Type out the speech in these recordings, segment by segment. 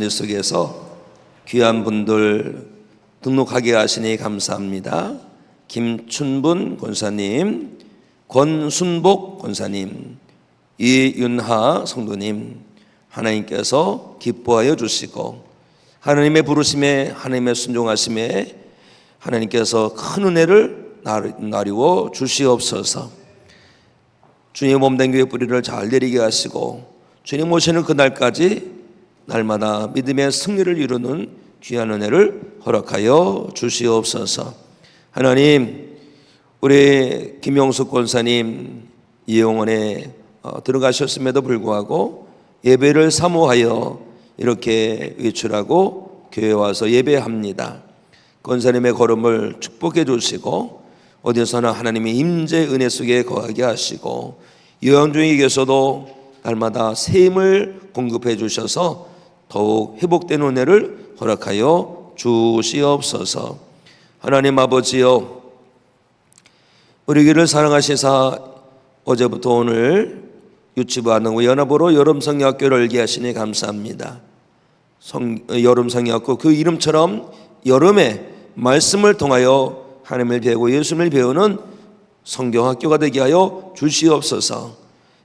일 속에서 귀한 분들 등록하게 하시니 감사합니다. 김춘분 권사님, 권순복 권사님, 이윤하 성도님, 하나님께서 기뻐하여 주시고 하나님의 부르심에, 하나님의 순종하심에 하나님께서 큰 은혜를 나누어 주시옵소서. 주님 몸된 교회 뿌리를 잘 내리게 하시고 주님 오시는 그날까지 날마다 믿음의 승리를 이루는 귀한 은혜를 허락하여 주시옵소서. 하나님, 우리 김영숙 권사님 이영원에 들어가셨음에도 불구하고 예배를 사모하여 이렇게 외출하고 교회에 와서 예배합니다. 권사님의 걸음을 축복해 주시고 어디서나 하나님의 임재 은혜 속에 거하게 하시고 요양 중에 계셔도 날마다 새 힘을 공급해 주셔서 더욱 회복된 은혜를 허락하여 주시옵소서. 하나님 아버지여, 우리 교회를 사랑하시사 어제부터 오늘 유치부 안흥 연합으로 여름성경학교를 열게 하시니 감사합니다. 여름성경학교 그 이름처럼 여름에 말씀을 통하여 하나님을 배우고 예수님을 배우는 성경학교가 되게 하여 주시옵소서.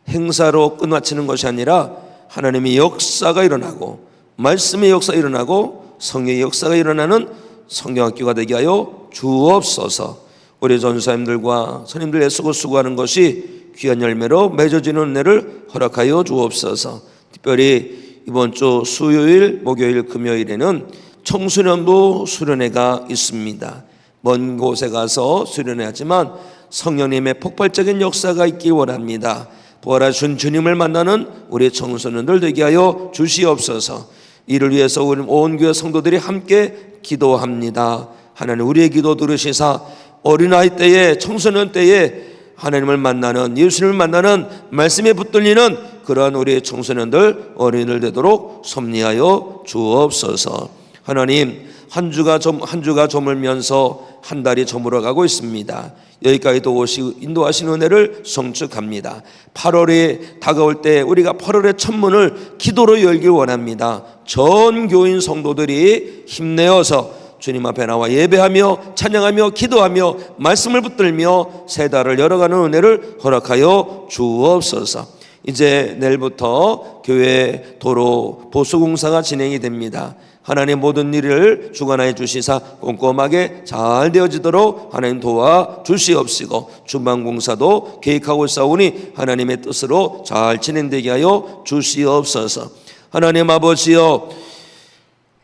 행사로 끝마치는 것이 아니라 하나님의 역사가 일어나고 말씀의 역사가 일어나고 성령의 역사가 일어나는 성경학교가 되게 하여 주옵소서. 우리 전사님들과 선임들 애쓰고 수고하는 것이 귀한 열매로 맺어지는 은혜를 허락하여 주옵소서. 특별히 이번 주 수요일, 목요일, 금요일에는 청소년부 수련회가 있습니다. 먼 곳에 가서 수련회 하지만 성령님의 폭발적인 역사가 있기 원합니다. 부활하신 주님을 만나는 우리 청소년들 되게 하여 주시옵소서. 이를 위해서 우리 온 교회 성도들이 함께 기도합니다. 하나님, 우리의 기도 들으시사 어린아이 때에, 청소년 때에 하나님을 만나는, 예수님을 만나는 말씀에 붙들리는 그러한 우리의 청소년들, 어린이들 되도록 섭리하여 주옵소서. 하나님, 한 주가 저물면서 한 달이 저물어가고 있습니다. 여기까지도 인도하신 은혜를 성축합니다. 8월이 다가올 때 우리가 8월의 첫문을 기도로 열길 원합니다. 전 교인 성도들이 힘내어서 주님 앞에 나와 예배하며 찬양하며 기도하며 말씀을 붙들며 새 달을 열어가는 은혜를 허락하여 주옵소서. 이제 내일부터 교회 도로 보수공사가 진행이 됩니다. 하나님 모든 일을 주관하여 주시사 꼼꼼하게 잘 되어지도록 하나님 도와 주시옵시고 주방공사도 계획하고 있사오니 하나님의 뜻으로 잘 진행되게 하여 주시옵소서. 하나님 아버지여,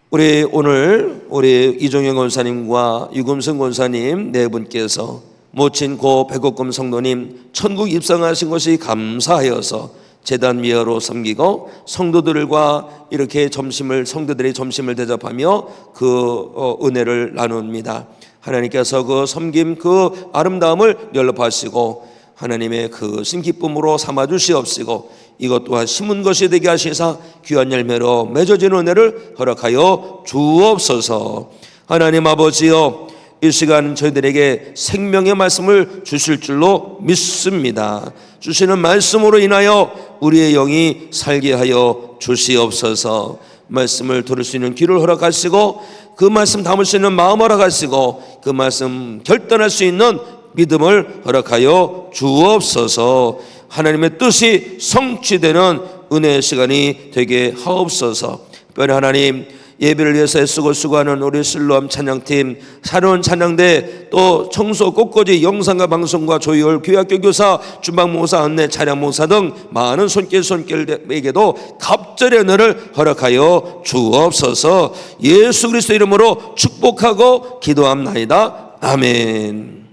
오늘 우리 이종영 권사님과 유금승 권사님 네 분께서 모친 고 백옥금 성도님 천국 입성하신 것이 감사하여서 제단 미화로 섬기고 성도들과 이렇게 성도들의 점심을 대접하며 그 은혜를 나눕니다. 하나님께서 그 섬김 그 아름다움을 연락하시고 하나님의 그 신기쁨으로 삼아 주시옵시고 이것 또한 심은 것이 되게 하시사 귀한 열매로 맺어지는 은혜를 허락하여 주옵소서. 하나님 아버지여, 이 시간 저희들에게 생명의 말씀을 주실 줄로 믿습니다. 주시는 말씀으로 인하여 우리의 영이 살게 하여 주시옵소서. 말씀을 들을 수 있는 귀를 허락하시고 그 말씀 담을 수 있는 마음 허락하시고 그 말씀 결단할 수 있는 믿음을 허락하여 주옵소서. 하나님의 뜻이 성취되는 은혜의 시간이 되게 하옵소서. 특별히 하나님, 예배를 위해서 애쓰고 수고하는 우리 슬로암 찬양팀, 사려온 찬양대, 또 청소 꽃꽂이 영상과 방송과 조율, 교회학교 교사, 주방목사, 안내, 차량목사 등 많은 손길에게도 갑절의 은혜를 허락하여 주옵소서. 예수 그리스도 이름으로 축복하고 기도합나이다. 아멘.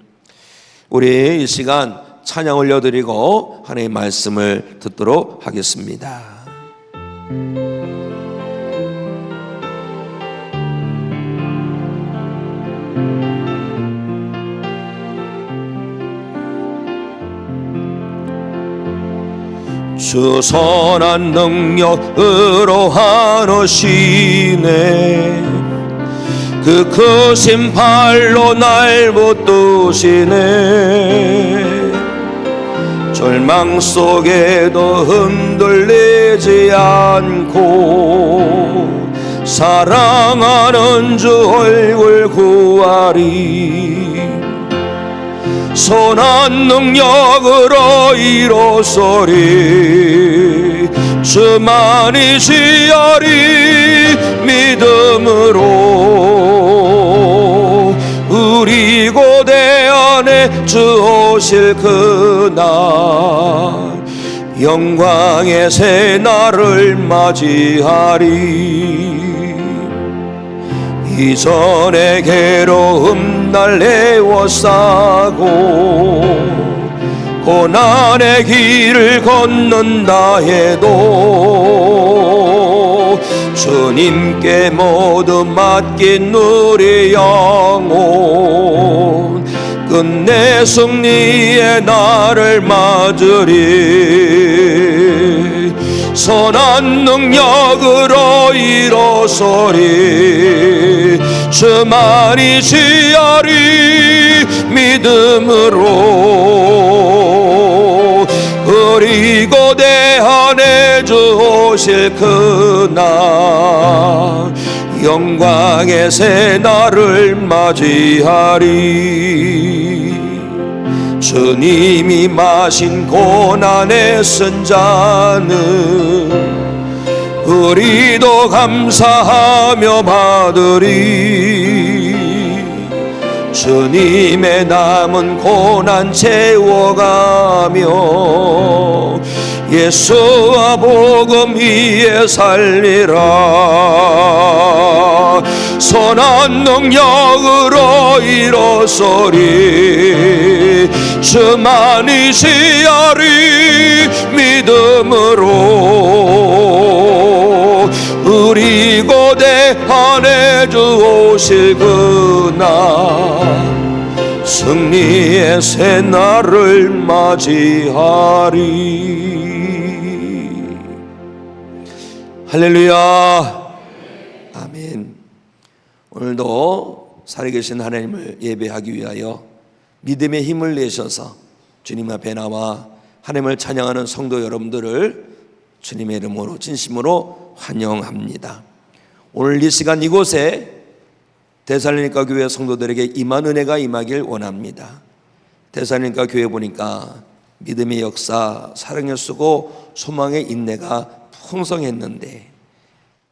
우리 이 시간 찬양 올려드리고 하나님의 말씀을 듣도록 하겠습니다. 주 선한 능력으로 하노시네, 그 크신 발로 날 붙드시네. 절망 속에도 흔들리지 않고 사랑하는 주 얼굴 구하리. 선한 능력으로 이루소리. 주만이 지하리 믿음으로. 우리 고대 안에 주 오실 그날 영광의 새날을 맞이하리. 이전의 괴로움 날 애워싸고 고난의 길을 걷는다 해도 주님께 모두 맡긴 우리 영혼 끝내 승리의 날을 맞으리. 선한 능력으로 이루소리. 주만이 지하리 믿음으로. 우리 고대 안에 주 오실 그날 영광의 새날을 맞이하리. 주님이 마신 고난의 쓴 잔은 우리도 감사하며 받으리. 주님의 남은 고난 채워가며 예수와 복음 위에 살리라. 선한 능력으로 이루소리. 주만이 지하리 믿음으로. 우리 고대 안에 주 오실 그날 승리의 새날을 맞이하리. 할렐루야. 아멘. 오늘도 살아계신 하나님을 예배하기 위하여 믿음의 힘을 내셔서 주님 앞에 나와 하나님을 찬양하는 성도 여러분들을 주님의 이름으로 진심으로 환영합니다. 오늘 이 시간 이곳에 데살로니가 교회 성도들에게 임한 은혜가 임하길 원합니다. 데살로니가 교회 보니까 믿음의 역사, 사랑의 수고, 소망의 인내가 풍성했는데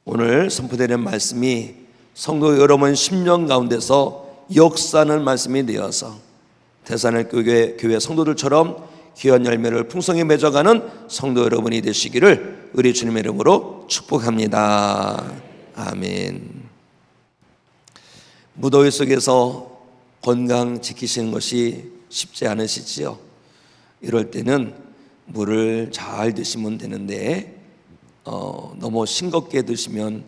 오늘 선포되는 말씀이 성도 여러분 심령 가운데서 역사하는 말씀이 되어서 데살로니가 교회 성도들처럼 귀한 열매를 풍성히 맺어가는 성도 여러분이 되시기를 우리 주님의 이름으로 축복합니다. 아멘. 무더위 속에서 건강 지키시는 것이 쉽지 않으시지요. 이럴 때는 물을 잘 드시면 되는데 너무 싱겁게 드시면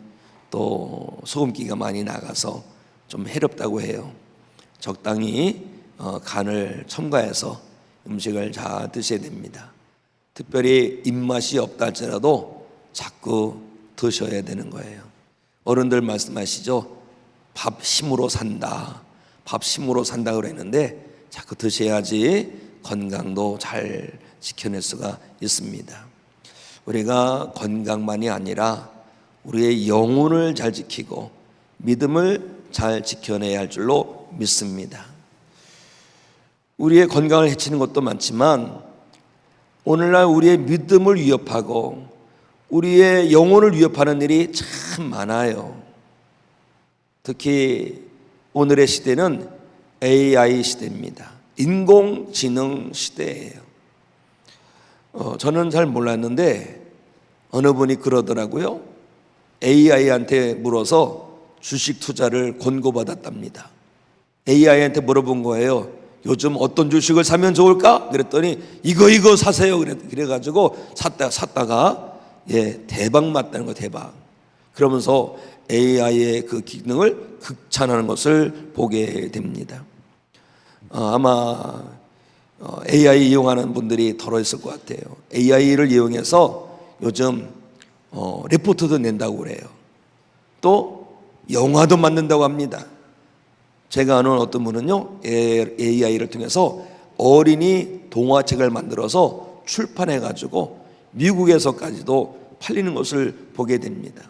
또 소금기가 많이 나가서 좀 해롭다고 해요. 적당히 간을 첨가해서 음식을 잘 드셔야 됩니다. 특별히 입맛이 없다 할지라도 자꾸 드셔야 되는 거예요. 어른들 말씀하시죠. 밥 힘으로 산다. 밥 힘으로 산다 그랬는데 자꾸 드셔야지 건강도 잘 지켜낼 수가 있습니다. 우리가 건강만이 아니라 우리의 영혼을 잘 지키고 믿음을 잘 지켜내야 할 줄로 믿습니다. 우리의 건강을 해치는 것도 많지만 오늘날 우리의 믿음을 위협하고 우리의 영혼을 위협하는 일이 참 많아요. 특히 오늘의 시대는 AI 시대입니다. 인공지능 시대예요. 저는 잘 몰랐는데 어느 분이 그러더라고요. AI한테 물어서 주식 투자를 권고받았답니다. AI한테 물어본 거예요. 요즘 어떤 주식을 사면 좋을까? 그랬더니 이거 사세요. 그래가지고 샀다가 대박 맞다는 거 대박. 그러면서 AI의 그 기능을 극찬하는 것을 보게 됩니다. 아마 AI 이용하는 분들이 덜어 있을 것 같아요. AI를 이용해서 요즘 리포트도 낸다고 그래요. 또 영화도 만든다고 합니다. 제가 아는 어떤 분은요, AI를 통해서 어린이 동화책을 만들어서 출판해가지고 미국에서까지도 팔리는 것을 보게 됩니다.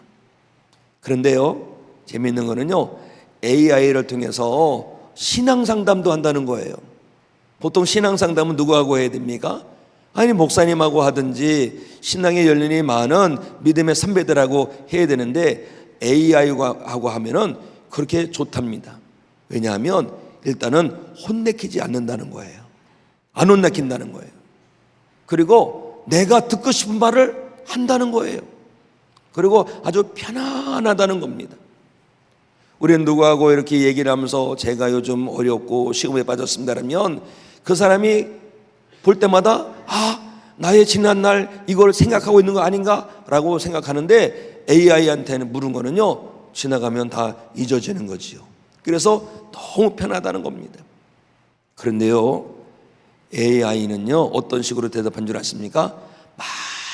그런데요, 재미있는 거는요, AI를 통해서 신앙상담도 한다는 거예요. 보통 신앙상담은 누구하고 해야 됩니까? 아니, 목사님하고 하든지 신앙의 연륜이 많은 믿음의 선배들하고 해야 되는데 AI하고 하면은 그렇게 좋답니다. 왜냐하면 일단은 혼내키지 않는다는 거예요. 안 혼내킨다는 거예요. 그리고 내가 듣고 싶은 말을 한다는 거예요. 그리고 아주 편안하다는 겁니다. 우리는 누구하고 이렇게 얘기를 하면서 제가 요즘 어렵고 시험에 빠졌습니다라면 그 사람이 볼 때마다 나의 지난날 이걸 생각하고 있는 거 아닌가? 라고 생각하는데 AI한테는 물은 거는요, 지나가면 다 잊어지는 거지요. 그래서 너무 편하다는 겁니다. 그런데요, AI는요, 어떤 식으로 대답한 줄 아십니까?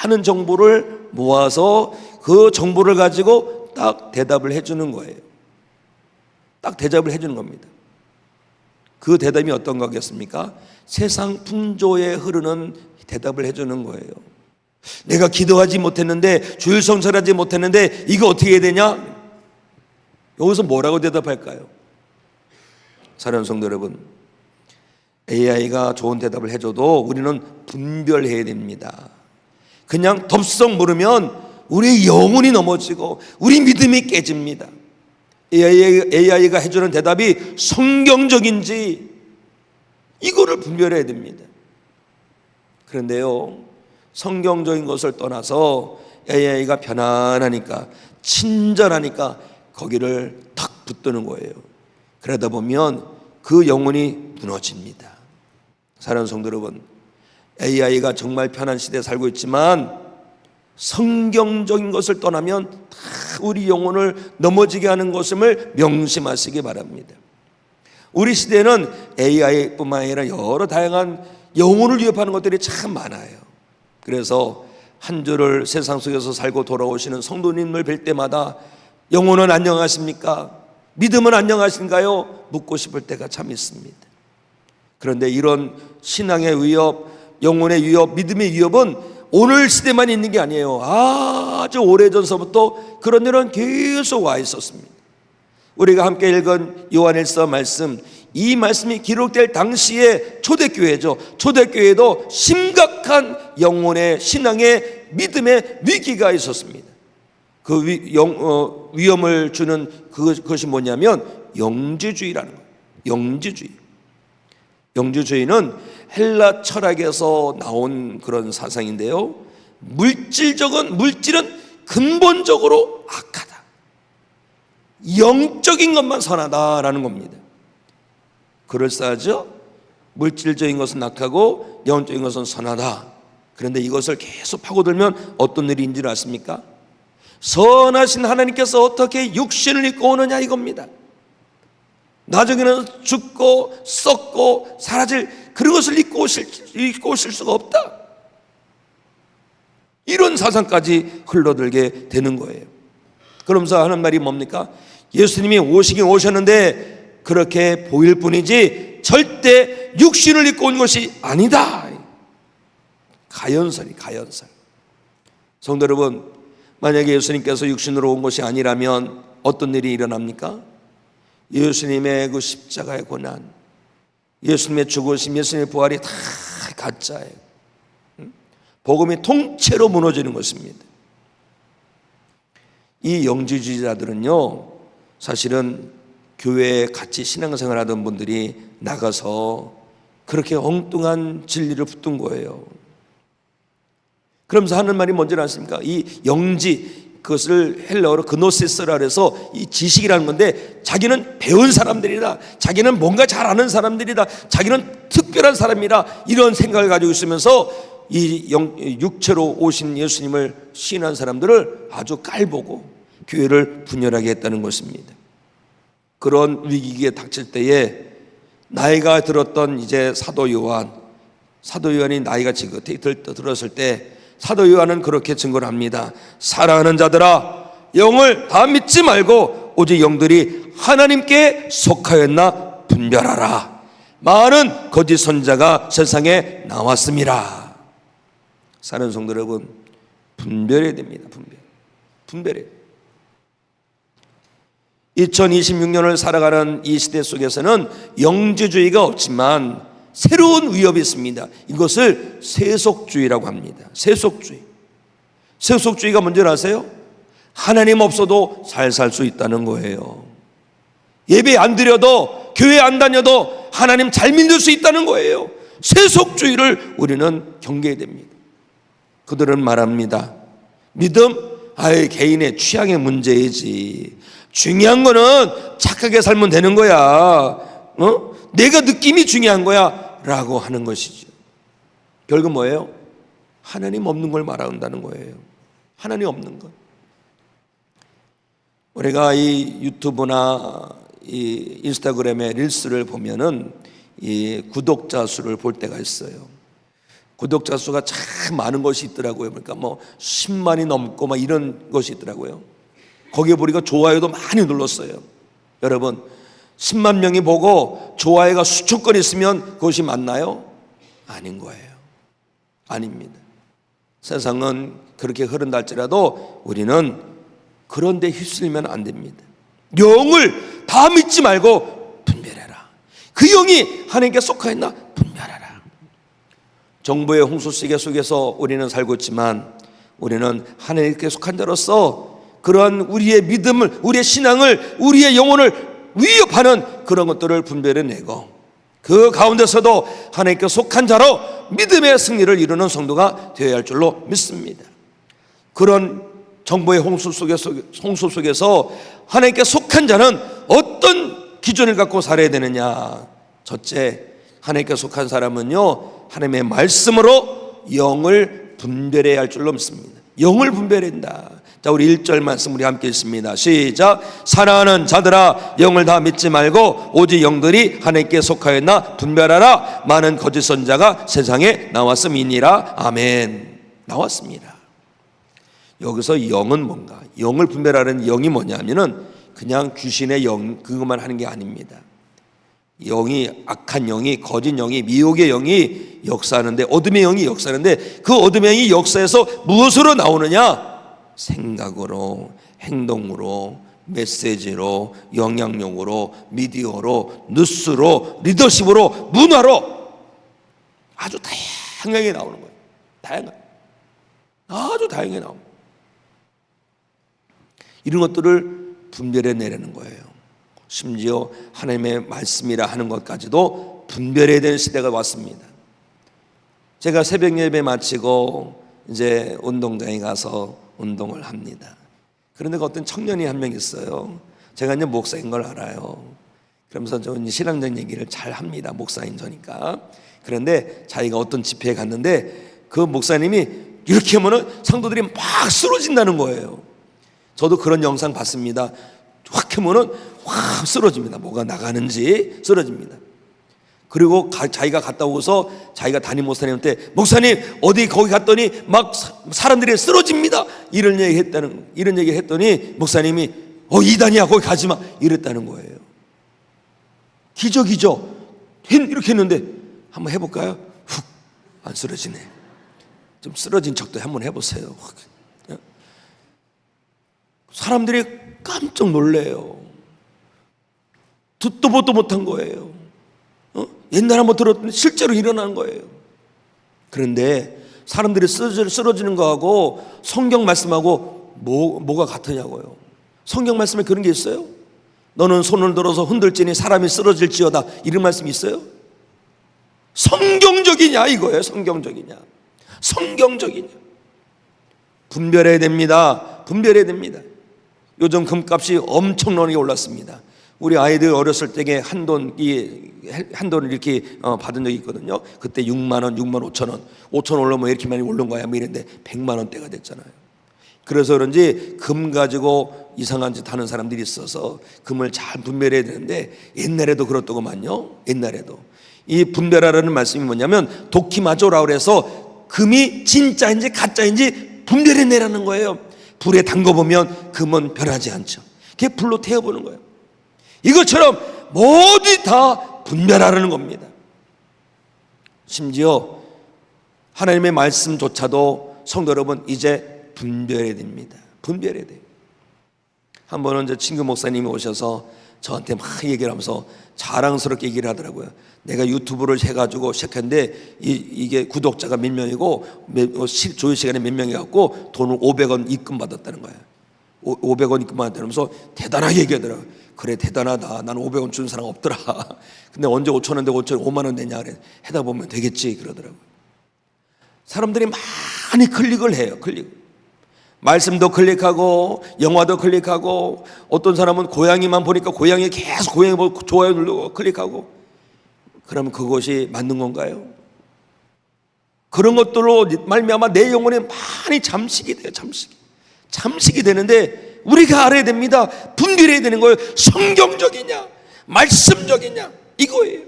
많은 정보를 모아서 그 정보를 가지고 딱 대답을 해주는 거예요. 딱 대답을 해주는 겁니다. 그 대답이 어떤 거겠습니까? 세상 풍조에 흐르는 대답을 해주는 거예요. 내가 기도하지 못했는데, 주일 성설하지 못했는데 이거 어떻게 해야 되냐? 여기서 뭐라고 대답할까요? 사랑하는 성도 여러분, AI가 좋은 대답을 해줘도 우리는 분별해야 됩니다. 그냥 덥석 물으면 우리 영혼이 넘어지고 우리 믿음이 깨집니다. AI가 해주는 대답이 성경적인지 이거를 분별해야 됩니다. 그런데요, 성경적인 것을 떠나서 AI가 편안하니까, 친절하니까 거기를 탁 붙드는 거예요. 그러다 보면 그 영혼이 무너집니다. 사랑하는 성도 여러분, AI가 정말 편한 시대에 살고 있지만 성경적인 것을 떠나면 다 우리 영혼을 넘어지게 하는 것임을 명심하시기 바랍니다. 우리 시대에는 AI뿐만 아니라 여러 다양한 영혼을 위협하는 것들이 참 많아요. 그래서 한 주를 세상 속에서 살고 돌아오시는 성도님을 뵐 때마다 영혼은 안녕하십니까? 믿음은 안녕하신가요? 묻고 싶을 때가 참 있습니다. 그런데 이런 신앙의 위협, 영혼의 위협, 믿음의 위협은 오늘 시대만 있는 게 아니에요. 아주 오래전서부터 그런 일은 계속 와 있었습니다. 우리가 함께 읽은 요한일서 말씀, 이 말씀이 기록될 당시에 초대교회죠. 초대교회도 심각한 영혼의 신앙의 믿음의 위기가 있었습니다. 그 위험을 주는 그것이 뭐냐면 영지주의라는 거예요. 영지주의. 영지주의는 헬라 철학에서 나온 그런 사상인데요, 물질은 근본적으로 악하다, 영적인 것만 선하다라는 겁니다. 그럴싸하죠? 물질적인 것은 악하고 영적인 것은 선하다. 그런데 이것을 계속 파고들면 어떤 일이 있는 줄 아십니까? 선하신 하나님께서 어떻게 육신을 입고 오느냐 이겁니다. 나중에는 죽고 썩고 사라질 그런 것을 입고 오실 수가 없다. 이런 사상까지 흘러들게 되는 거예요. 그러면서 하는 말이 뭡니까? 예수님이 오시긴 오셨는데 그렇게 보일 뿐이지 절대 육신을 입고 온 것이 아니다. 가연설이 가연설. 성도 여러분, 만약에 예수님께서 육신으로 온 것이 아니라면 어떤 일이 일어납니까? 예수님의 그 십자가의 고난, 예수님의 죽으심, 예수님의 부활이 다 가짜예요. 복음이 통째로 무너지는 것입니다. 이 영지주의자들은요, 사실은 교회에 같이 신앙생활하던 분들이 나가서 그렇게 엉뚱한 진리를 붙든 거예요. 그러면서 하는 말이 뭔지 아십니까? 이 영지, 그것을 헬라어로 그노시스라 해서 이 지식이라는 건데, 자기는 배운 사람들이다, 자기는 뭔가 잘 아는 사람들이다, 자기는 특별한 사람이다, 이런 생각을 가지고 있으면서 이 육체로 오신 예수님을 시인한 사람들을 아주 깔보고 교회를 분열하게 했다는 것입니다. 그런 위기에 닥칠 때에 나이가 들었던 이제 사도 요한이 나이가 지긋히 들었을 때 사도 요한은 그렇게 증거를 합니다. 사랑하는 자들아, 영을 다 믿지 말고 오직 영들이 하나님께 속하였나 분별하라. 많은 거짓 선자가 세상에 나왔습니다. 사랑하는 성도 여러분, 분별해야 됩니다. 분별해야. 2026년을 살아가는 이 시대 속에서는 영지주의가 없지만 새로운 위협이 있습니다. 이것을 세속주의라고 합니다. 세속주의. 세속주의가 뭔지 아세요? 하나님 없어도 잘 살 수 있다는 거예요. 예배 안 드려도, 교회 안 다녀도 하나님 잘 믿을 수 있다는 거예요. 세속주의를 우리는 경계해야 됩니다. 그들은 말합니다. 믿음? 개인의 취향의 문제이지. 중요한 거는 착하게 살면 되는 거야. 내가 느낌이 중요한 거야 라고 하는 것이죠. 결국 뭐예요? 하나님 없는 걸 말한다는 거예요. 하나님 없는 것. 우리가 이 유튜브나 이 인스타그램의 릴스를 보면은 이 구독자 수를 볼 때가 있어요. 구독자 수가 참 많은 것이 있더라고요. 그러니까 뭐 10만이 넘고 막 이런 것이 있더라고요. 거기에 보니까 좋아요도 많이 눌렀어요. 여러분, 10만 명이 보고 좋아요가 수천 건 있으면 그것이 맞나요? 아닌 거예요. 아닙니다. 세상은 그렇게 흐른다 할지라도 우리는 그런 데 휩쓸리면 안 됩니다. 영을 다 믿지 말고 분별해라. 그 영이 하나님께 속하였나 분별해라. 정부의 홍수시계 속에서 우리는 살고 있지만 우리는 하나님께 속한 자로서 그러한 우리의 믿음을, 우리의 신앙을, 우리의 영혼을 위협하는 그런 것들을 분별해내고 그 가운데서도 하나님께 속한 자로 믿음의 승리를 이루는 성도가 되어야 할 줄로 믿습니다. 그런 정보의 홍수 속에서 하나님께 속한 자는 어떤 기준을 갖고 살아야 되느냐? 첫째, 하나님께 속한 사람은요, 하나님의 말씀으로 영을 분별해야 할 줄로 믿습니다. 영을 분별한다. 자, 우리 1절 말씀 우리 함께 읽습니다. 시작. 사랑하는 자들아, 영을 다 믿지 말고 오직 영들이 하나님께 속하였나 분별하라. 많은 거짓 선자가 세상에 나왔음이니라. 아멘. 나왔습니다. 여기서 영은 뭔가? 영을 분별하는 영이 뭐냐면은 그냥 귀신의 영, 그것만 하는 게 아닙니다. 영이, 악한 영이, 거짓 영이, 미혹의 영이 역사하는데, 어둠의 영이 역사하는데, 그 어둠의 영이 역사에서 무엇으로 나오느냐? 생각으로, 행동으로, 메시지로, 영향력으로, 미디어로, 뉴스로, 리더십으로, 문화로 아주 다양하게 나오는 거예요. 아주 다양하게 나옵니다. 이런 것들을 분별해 내려는 거예요. 심지어 하나님의 말씀이라 하는 것까지도 분별해야 되는 시대가 왔습니다. 제가 새벽 예배 마치고 이제 운동장에 가서 운동을 합니다. 그런데 어떤 청년이 한 명 있어요. 제가 이제 목사인 걸 알아요. 그러면서 저 신앙적 얘기를 잘 합니다. 목사인 저니까. 그런데 자기가 어떤 집회에 갔는데 그 목사님이 이렇게 하면은 상도들이 막 쓰러진다는 거예요. 저도 그런 영상 봤습니다. 확 하면은 확 쓰러집니다. 뭐가 나가는지 쓰러집니다. 그리고 자기가 갔다 오고서 자기가 담임 목사님한테 목사님 어디 거기 갔더니 막 사람들이 쓰러집니다. 이런 얘기를 했더니 목사님이 이단이야 거기 가지 마 이랬다는 거예요. 기적이죠. 이렇게 했는데 한번 해볼까요? 훅 안 쓰러지네. 좀 쓰러진 척도 한번 해보세요. 사람들이 깜짝 놀래요. 듣도 보도 못한 거예요. 옛날에 한번 들었더니 실제로 일어난 거예요. 그런데 사람들이 쓰러지는 거하고 성경 말씀하고 뭐가 같으냐고요. 성경 말씀에 그런 게 있어요? 너는 손을 들어서 흔들지니 사람이 쓰러질지어다 이런 말씀이 있어요? 성경적이냐 이거예요. 성경적이냐. 분별해야 됩니다. 요즘 금값이 엄청나게 올랐습니다. 우리 아이들 어렸을 적에 한돈을 이렇게 받은 적이 있거든요. 그때 6만 원, 6만 5천 원, 5천 원 올라면 이렇게 많이 오른 거야 뭐 이랬는데 100만 원대가 됐잖아요. 그래서 그런지 금 가지고 이상한 짓 하는 사람들이 있어서 금을 잘 분별해야 되는데 옛날에도 그렇더구만요. 옛날에도 이 분별하라는 말씀이 뭐냐면 도키마조라고 그래서 금이 진짜인지 가짜인지 분별해내라는 거예요. 불에 담궈보면 금은 변하지 않죠. 그게 불로 태워보는 거예요. 이것처럼 모두 다 분별하라는 겁니다. 심지어 하나님의 말씀조차도 성도 여러분 이제 분별해야 됩니다. 분별해야 돼요. 한 번은 이제 친구 목사님이 오셔서 저한테 막 얘기를 하면서 자랑스럽게 얘기를 하더라고요. 내가 유튜브를 해가지고 시작했는데 이게 구독자가 몇 명이고 조회 시간에 몇 명이 갖고 돈을 500원 입금 받았다는 거예요. 500원 입금 받았다면서 대단하게 얘기하더라고요. 그래, 대단하다. 나는 500원 준 사람 없더라. 근데 언제 5,000원 되고 5만 원 되냐 그래. 해다 보면 되겠지 그러더라고요. 사람들이 많이 클릭을 해요. 말씀도 클릭하고 영화도 클릭하고, 어떤 사람은 고양이만 보니까 고양이 계속 고양이 보고 좋아요 누르고 클릭하고. 그러면 그것이 맞는 건가요? 그런 것들로 말미암아 내 영혼이 많이 잠식이 돼요. 잠식이 되는데 우리가 알아야 됩니다. 분별해야 되는 거예요. 성경적이냐 말씀적이냐 이거예요.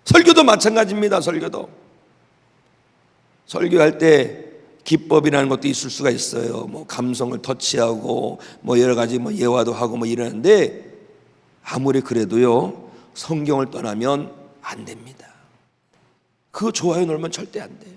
설교도 마찬가지입니다. 설교할 때 기법이라는 것도 있을 수가 있어요. 뭐 감성을 터치하고 뭐 여러 가지 뭐 예화도 하고 뭐 이러는데, 아무리 그래도요 성경을 떠나면 안 됩니다. 그거 좋아요 누르면 절대 안 돼요.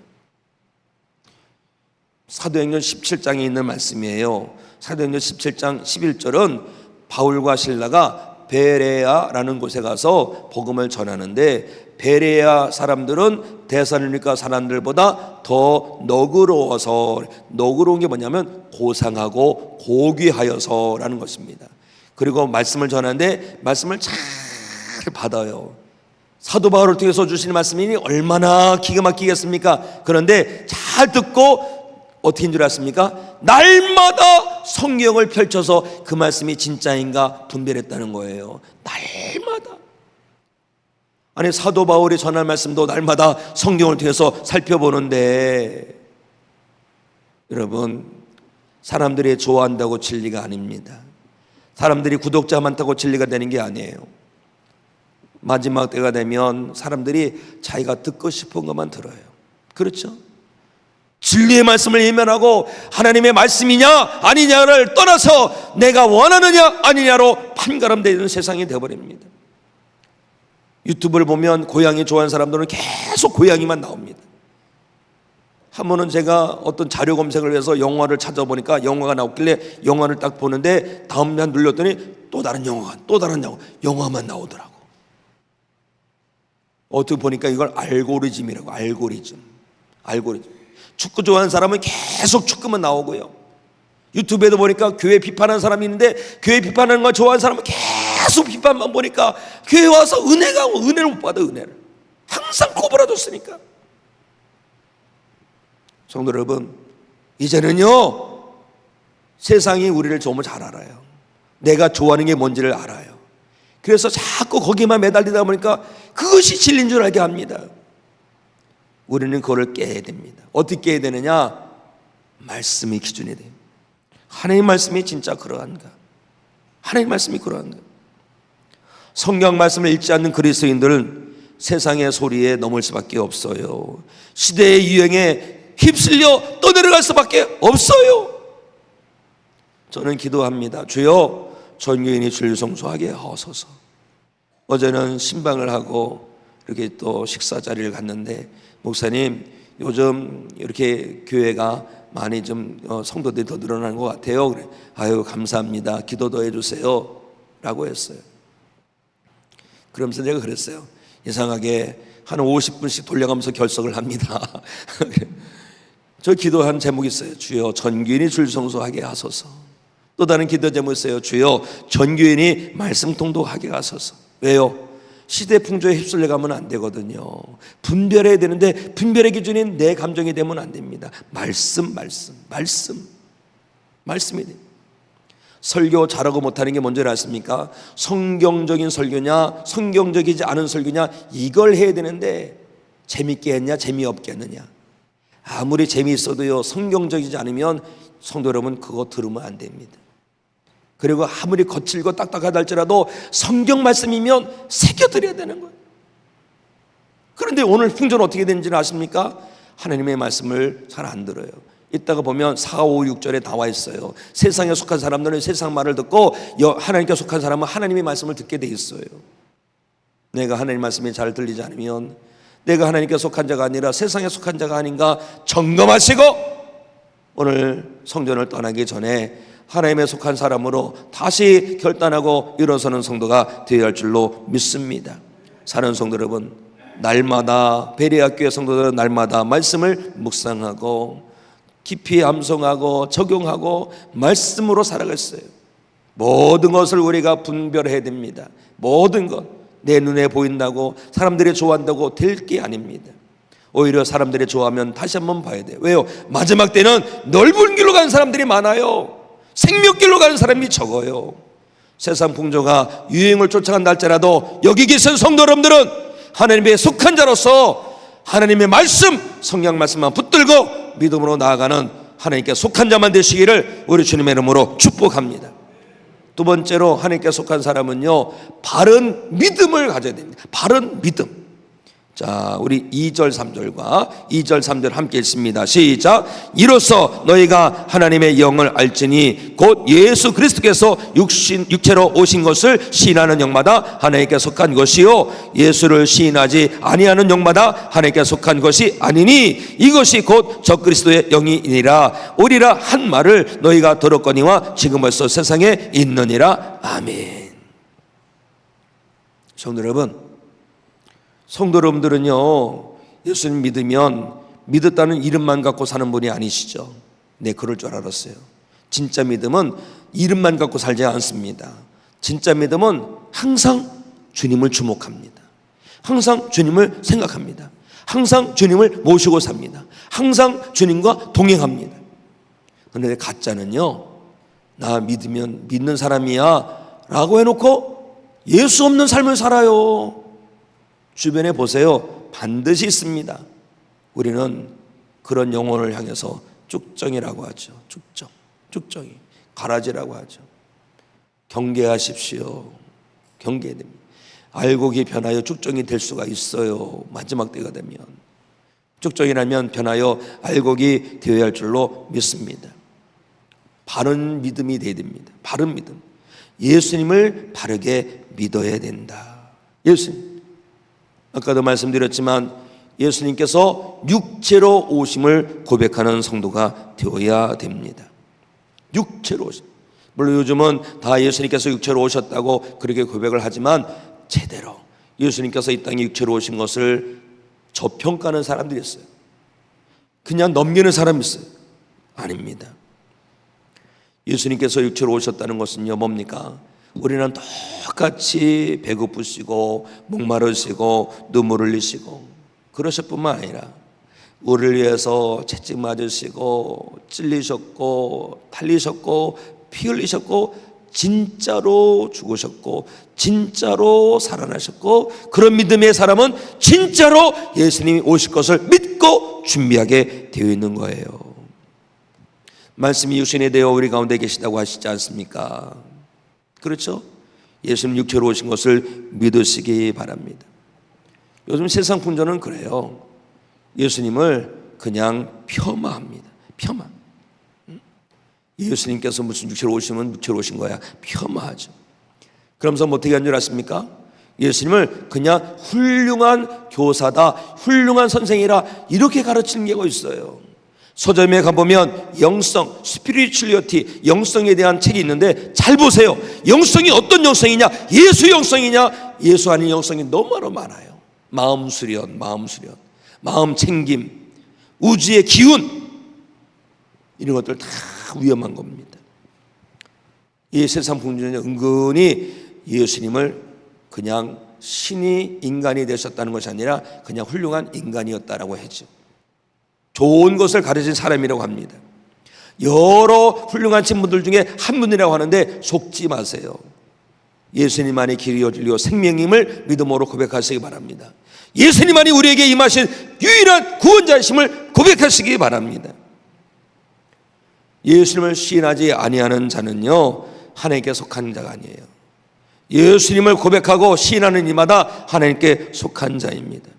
사도행전 17장에 있는 말씀이에요. 사도행전 17장 11절은 바울과 실라가 베레아라는 곳에 가서 복음을 전하는데, 베레아 사람들은 데살로니가 사람들보다 더 너그러워서, 너그러운 게 뭐냐면 고상하고 고귀하여서라는 것입니다. 그리고 말씀을 전하는데 말씀을 잘 받아요. 사도 바울을 통해서 주시는 말씀이니 얼마나 기가 막히겠습니까? 그런데 잘 듣고 어떻게 인 줄 아십니까? 날마다 성경을 펼쳐서 그 말씀이 진짜인가 분별했다는 거예요. 날마다. 아니, 사도 바울이 전할 말씀도 날마다 성경을 통해서 살펴보는데, 여러분, 사람들이 좋아한다고 진리가 아닙니다. 사람들이 구독자 많다고 진리가 되는 게 아니에요. 마지막 때가 되면 사람들이 자기가 듣고 싶은 것만 들어요. 그렇죠? 진리의 말씀을 예면하고 하나님의 말씀이냐 아니냐를 떠나서 내가 원하느냐 아니냐로 판가름되는 세상이 되어버립니다. 유튜브를 보면 고양이 좋아하는 사람들은 계속 고양이만 나옵니다. 한 번은 제가 어떤 자료 검색을 위해서 영화를 찾아보니까 영화가 나왔길래 영화를 딱 보는데 다음날 눌렀더니 또 다른 영화만 나오더라고. 어떻게 보니까 이걸 알고리즘이라고. 알고리즘. 축구 좋아하는 사람은 계속 축구만 나오고요. 유튜브에도 보니까 교회 비판하는 사람이 있는데 교회 비판하는 거 좋아하는 사람은 계속 비판만 보니까 교회 와서 은혜를 못 받아. 은혜를 항상 꼬부라졌으니까. 성도 여러분, 이제는요 세상이 우리를 정말 잘 알아요. 내가 좋아하는 게 뭔지를 알아요. 그래서 자꾸 거기만 매달리다 보니까 그것이 진리인 줄 알게 합니다. 우리는 그거를 깨야 됩니다. 어떻게 깨야 되느냐? 말씀이 기준이 돼요. 하나님 말씀이 진짜 그러한가? 하나님 말씀이 그러한가? 성경 말씀을 읽지 않는 그리스도인들은 세상의 소리에 넘을 수밖에 없어요. 시대의 유행에 휩쓸려 떠내려갈 수밖에 없어요. 저는 기도합니다. 주여, 전교인이 주를 성소하게 하소서. 어제는 신방을 하고 이렇게 또 식사 자리를 갔는데, 목사님 요즘 이렇게 교회가 많이 좀 성도들이 더 늘어나는 것 같아요. 그래. 아유, 감사합니다. 기도도 해주세요 라고 했어요. 그러면서 제가 그랬어요. 이상하게 한 50분씩 돌려가면서 결석을 합니다. 저 기도한 제목이 있어요. 주여, 전교인이 줄 성소하게 하소서. 또 다른 기도 제목이 있어요. 주여, 전교인이 말씀 통독하게 하소서. 왜요? 시대 풍조에 휩쓸려 가면 안 되거든요. 분별해야 되는데 분별의 기준이 내 감정이 되면 안 됩니다. 말씀이 돼요. 설교 잘하고 못하는 게 뭔지 아십니까? 성경적인 설교냐 성경적이지 않은 설교냐, 이걸 해야 되는데 재밌게 했냐 재미없게 했느냐. 아무리 재미있어도요 성경적이지 않으면 성도 여러분 그거 들으면 안 됩니다. 그리고 아무리 거칠고 딱딱하다 할지라도 성경 말씀이면 새겨드려야 되는 거예요. 그런데 오늘 풍조는 어떻게 되는지 아십니까? 하나님의 말씀을 잘 안 들어요. 이따가 보면 4, 5, 6절에 나와 있어요. 세상에 속한 사람들은 세상 말을 듣고 하나님께 속한 사람은 하나님의 말씀을 듣게 돼 있어요. 내가 하나님 말씀이 잘 들리지 않으면 내가 하나님께 속한 자가 아니라 세상에 속한 자가 아닌가 점검하시고 오늘 성전을 떠나기 전에 하나님에 속한 사람으로 다시 결단하고 일어서는 성도가 되어야 할 줄로 믿습니다. 사랑하는 성도 여러분, 날마다 베레아교회 성도들은 날마다 말씀을 묵상하고 깊이 암송하고 적용하고 말씀으로 살아갔어요. 모든 것을 우리가 분별해야 됩니다. 모든 것 내 눈에 보인다고 사람들이 좋아한다고 될 게 아닙니다. 오히려 사람들이 좋아하면 다시 한번 봐야 돼요. 왜요? 마지막 때는 넓은 길로 가는 사람들이 많아요. 생명길로 가는 사람이 적어요. 세상 풍조가 유행을 쫓아간다 할지라도 여기 계신 성도 여러분들은 하나님의 속한 자로서 하나님의 말씀, 성경 말씀만 붙들고 믿음으로 나아가는 하나님께 속한 자만 되시기를 우리 주님의 이름으로 축복합니다. 두 번째로 하나님께 속한 사람은요, 바른 믿음을 가져야 됩니다. 바른 믿음. 자, 우리 2절 3절과 2절 3절 함께 읽습니다. 시작. 이로써 너희가 하나님의 영을 알지니 곧 예수 그리스도께서 육체로 오신 것을 시인하는 영마다 하나님께 속한 것이요 예수를 시인하지 아니하는 영마다 하나님께 속한 것이 아니니 이것이 곧 적그리스도의 영이니라. 오리라 한 말을 너희가 들었거니와 지금 벌써 세상에 있느니라. 아멘. 성도 여러분, 성도 여러분들은요, 예수님 믿으면 믿었다는 이름만 갖고 사는 분이 아니시죠. 네, 그럴 줄 알았어요. 진짜 믿음은 이름만 갖고 살지 않습니다. 진짜 믿음은 항상 주님을 주목합니다. 항상 주님을 생각합니다. 항상 주님을 모시고 삽니다. 항상 주님과 동행합니다. 그런데 가짜는요, 나 믿으면 믿는 사람이야 라고 해놓고 예수 없는 삶을 살아요. 주변에 보세요. 반드시 있습니다. 우리는 그런 영혼을 향해서 쭉정이라고 하죠. 쭉정이 가라지라고 하죠. 경계하십시오. 경계해야 됩니다. 알곡이 변하여 쭉정이 될 수가 있어요. 마지막 때가 되면 쭉정이라면 변하여 알곡이 되어야 할 줄로 믿습니다. 바른 믿음이 되어야 됩니다. 바른 믿음. 예수님을 바르게 믿어야 된다. 예수님, 아까도 말씀드렸지만 예수님께서 육체로 오심을 고백하는 성도가 되어야 됩니다. 육체로 오심. 물론 요즘은 다 예수님께서 육체로 오셨다고 그렇게 고백을 하지만 제대로 예수님께서 이 땅에 육체로 오신 것을 저평가하는 사람들이 있어요. 그냥 넘기는 사람이 있어요. 아닙니다. 예수님께서 육체로 오셨다는 것은요, 뭡니까? 우리는 똑같이 배고프시고 목마르시고 눈물을 흘리시고 그러실 뿐만 아니라 우리를 위해서 채찍 맞으시고 찔리셨고 탈리셨고 피 흘리셨고 진짜로 죽으셨고 진짜로 살아나셨고, 그런 믿음의 사람은 진짜로 예수님이 오실 것을 믿고 준비하게 되어 있는 거예요. 말씀이 육신이 되어 우리 가운데 계시다고 하시지 않습니까? 그렇죠? 예수님 육체로 오신 것을 믿으시기 바랍니다. 요즘 세상 풍조는 그래요. 예수님을 그냥 폄하합니다. 폄하. 예수님께서 무슨 육체로 오시면 육체로 오신 거야. 폄하하죠. 그러면서 뭐 어떻게 한 줄 아십니까? 예수님을 그냥 훌륭한 교사다, 훌륭한 선생이라 이렇게 가르치는 경우가 있어요. 서점에 가보면 영성, 스피리추얼리티, 영성에 대한 책이 있는데 잘 보세요. 영성이 어떤 영성이냐? 예수 영성이냐? 예수 아닌 영성이 너무나 많아요. 마음 수련, 마음 챙김, 우주의 기운, 이런 것들 다 위험한 겁니다. 이 세상 풍조는 은근히 예수님을 그냥 신이 인간이 되셨다는 것이 아니라 그냥 훌륭한 인간이었다라고 했죠. 좋은 것을 가르친 사람이라고 합니다. 여러 훌륭한 친구들 중에 한 분이라고 하는데 속지 마세요. 예수님만이 길이요 진리요 생명임을 믿음으로 고백하시기 바랍니다. 예수님만이 우리에게 임하신 유일한 구원자이심을 고백하시기 바랍니다. 예수님을 시인하지 아니하는 자는요, 하나님께 속한 자가 아니에요. 예수님을 고백하고 시인하는 이마다 하나님께 속한 자입니다.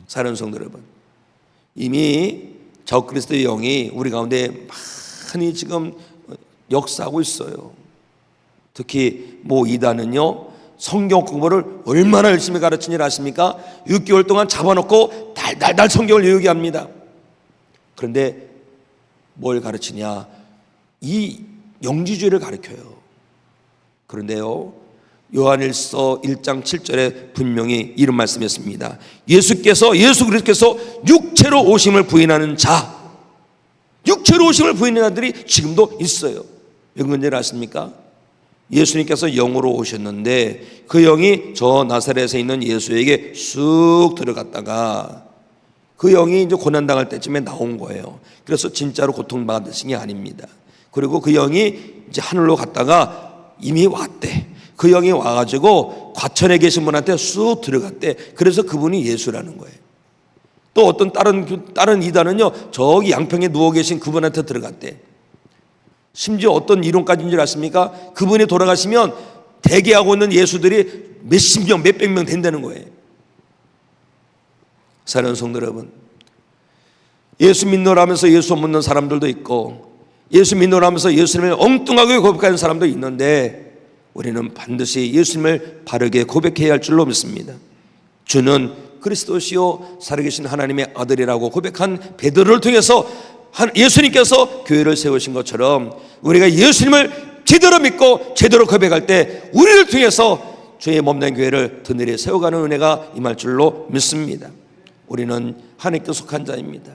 사랑하는 성도 여러분, 이미 적그리스도의 영이 우리 가운데 많이 지금 역사하고 있어요. 특히 모 이단은요, 성경 공부를 얼마나 열심히 가르치는지 아십니까? 6개월 동안 잡아놓고 달달달 성경을 외우게 합니다. 그런데 뭘 가르치냐? 이 영지주의를 가르쳐요. 그런데요, 요한일서 1장 7절에 분명히 이런 말씀이었습니다. 예수 그리스도께서 육체로 오심을 부인하는 자, 육체로 오심을 부인하는 자들이 지금도 있어요. 왜 그런지 아십니까? 예수님께서 영으로 오셨는데 그 영이 저 나사렛에 있는 예수에게 쑥 들어갔다가 그 영이 이제 고난당할 때쯤에 나온 거예요. 그래서 진짜로 고통받으신 게 아닙니다. 그리고 그 영이 이제 하늘로 갔다가 이미 왔대. 그 영이 와가지고 과천에 계신 분한테 쑥 들어갔대. 그래서 그분이 예수라는 거예요. 또 어떤 다른 이단은요, 저기 양평에 누워 계신 그분한테 들어갔대. 심지어 어떤 이론까지인 줄 아십니까? 그분이 돌아가시면 대기하고 있는 예수들이 몇십 명, 몇백 명 된다는 거예요. 사랑하는 성도 여러분, 예수 믿노라면서 예수 못 믿는 사람들도 있고, 예수 믿노라면서 예수님을 엉뚱하게 고백하는 사람도 있는데, 우리는 반드시 예수님을 바르게 고백해야 할 줄로 믿습니다. 주는 그리스도시요 살아계신 하나님의 아들이라고 고백한 베드로를 통해서 예수님께서 교회를 세우신 것처럼 우리가 예수님을 제대로 믿고 제대로 고백할 때 우리를 통해서 주의 몸된 교회를 드늘에 세워가는 은혜가 임할 줄로 믿습니다. 우리는 하나님께 속한 자입니다.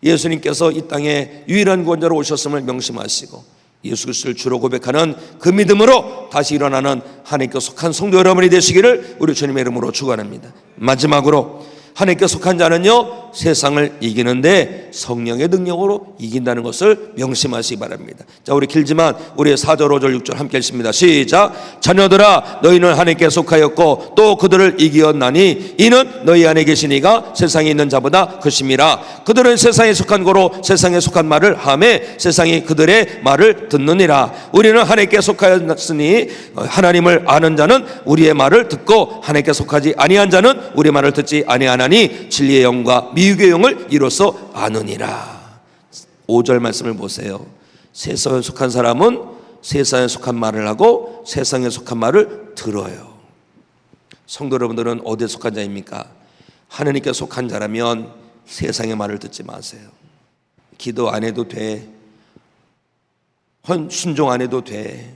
예수님께서 이 땅에 유일한 구원자로 오셨음을 명심하시고 예수 그리스도를 주로 고백하는 그 믿음으로 다시 일어나는 하나님께 속한 성도 여러분이 되시기를 우리 주님의 이름으로 축원합니다. 마지막으로 하나님께 속한 자는요, 세상을 이기는데 성령의 능력으로 이긴다는 것을 명심하시기 바랍니다. 자, 우리 길지만 우리의 4절, 5절, 6절 함께 읽습니다. 시작. 자녀들아, 너희는 하나님께 속하였고 또 그들을 이기었나니 이는 너희 안에 계신 이가 세상에 있는 자보다 크심이라. 그들은 세상에 속한 거로 세상에 속한 말을 하매 세상이 그들의 말을 듣느니라. 우리는 하나님께 속하였으니 하나님을 아는 자는 우리의 말을 듣고 하나님께 속하지 아니한 자는 우리의 말을 듣지 아니하나니 진리의 영과 미육의 영을 이로써 아느니라. 5절 말씀을 보세요. 세상에 속한 사람은 세상에 속한 말을 하고 세상에 속한 말을 들어요. 성도 여러분들은 어디에 속한 자입니까? 하나님께 속한 자라면 세상의 말을 듣지 마세요. 기도 안 해도 돼, 순종 안 해도 돼,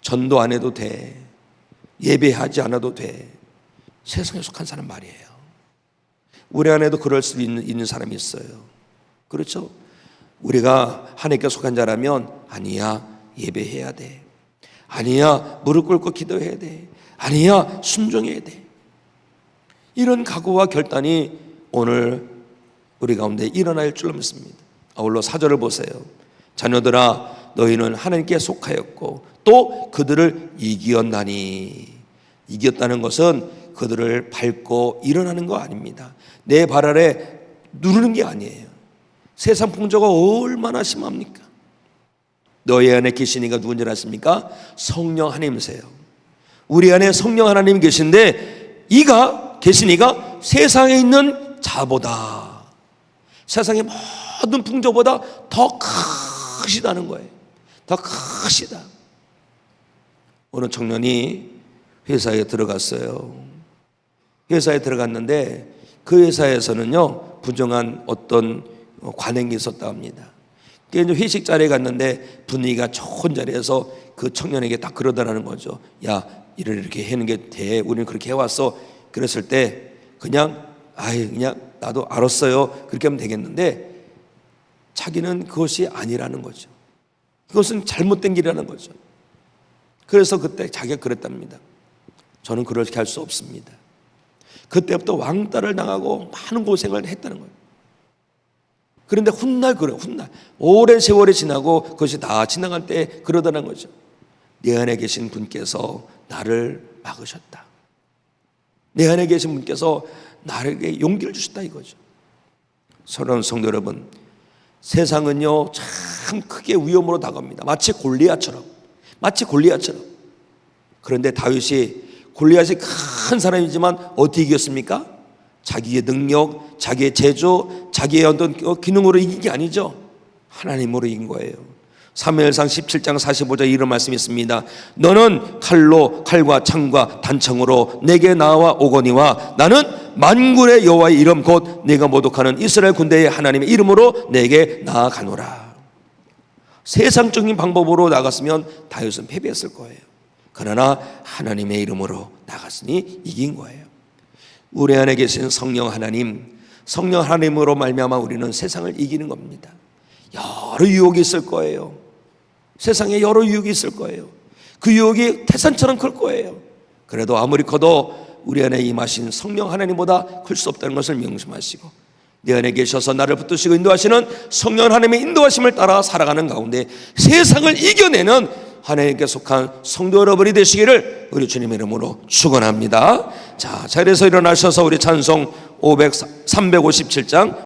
전도 안 해도 돼, 예배하지 않아도 돼. 세상에 속한 사람 말이에요. 우리 안에도 그럴 수 있는 사람이 있어요. 그렇죠? 우리가 하나님께 속한 자라면 아니야, 예배해야 돼, 아니야, 무릎 꿇고 기도해야 돼, 아니야, 순종해야 돼. 이런 각오와 결단이 오늘 우리 가운데 일어날 줄로 믿습니다. 아울러 4절을 보세요. 자녀들아, 너희는 하나님께 속하였고 또 그들을 이기었나니. 이겼다는 것은 그들을 밟고 일어나는 거 아닙니다. 내 발 아래 누르는 게 아니에요. 세상 풍조가 얼마나 심합니까? 너희 안에 계신 이가 누군지 아십니까? 성령 하나님이세요. 우리 안에 성령 하나님 계신데 계신 이가 세상에 있는 자보다, 세상의 모든 풍조보다 더 크시다는 거예요. 더 크시다. 어느 청년이 회사에 들어갔어요. 회사에 들어갔는데 그 회사에서는요, 부정한 어떤 관행이 있었다 합니다. 그래서 회식 자리에 갔는데 분위기가 좋은 자리에서 그 청년에게 딱 그러더라는 거죠. 야, 이렇게 하는 게 돼. 우리는 그렇게 해왔어. 그랬을 때 그냥 나도 알았어요. 그렇게 하면 되겠는데 자기는 그것이 아니라는 거죠. 그것은 잘못된 길이라는 거죠. 그래서 그때 자기가 그랬답니다. 저는 그렇게 할 수 없습니다. 그때부터 왕따를 당하고 많은 고생을 했다는 거예요. 그런데 훗날 오랜 세월이 지나고 그것이 다 지나갈 때 그러다는 거죠. 내 안에 계신 분께서 나를 막으셨다. 내 안에 계신 분께서 나에게 용기를 주셨다 이거죠. 사랑하는 성도 여러분, 세상은요 참 크게 위험으로 다가옵니다. 마치 골리앗처럼. 그런데 다윗이 골리앗이 큰 사람이지만 어떻게 이겼습니까? 자기의 능력, 자기의 제조, 자기의 어떤 기능으로 이긴 게 아니죠. 하나님으로 이긴 거예요. 사무엘상 17장 45절 이런 말씀이 있습니다. 너는 칼과 창과 단창으로 내게 나와 오거니와 나는 만군의 여호와의 이름 곧 내가 모독하는 이스라엘 군대의 하나님의 이름으로 내게 나아가노라. 세상적인 방법으로 나갔으면 다윗은 패배했을 거예요. 그러나 하나님의 이름으로 나갔으니 이긴 거예요. 우리 안에 계신 성령 하나님으로 말미암아 우리는 세상을 이기는 겁니다. 여러 유혹이 있을 거예요. 세상에 여러 유혹이 있을 거예요. 그 유혹이 태산처럼 클 거예요. 그래도 아무리 커도 우리 안에 임하신 성령 하나님보다 클 수 없다는 것을 명심하시고, 내 안에 계셔서 나를 붙드시고 인도하시는 성령 하나님의 인도하심을 따라 살아가는 가운데 세상을 이겨내는 하나님께 속한 성도 여러분이 되시기를 우리 주님의 이름으로 축원합니다. 자, 자리에서 일어나셔서 우리 찬송 357장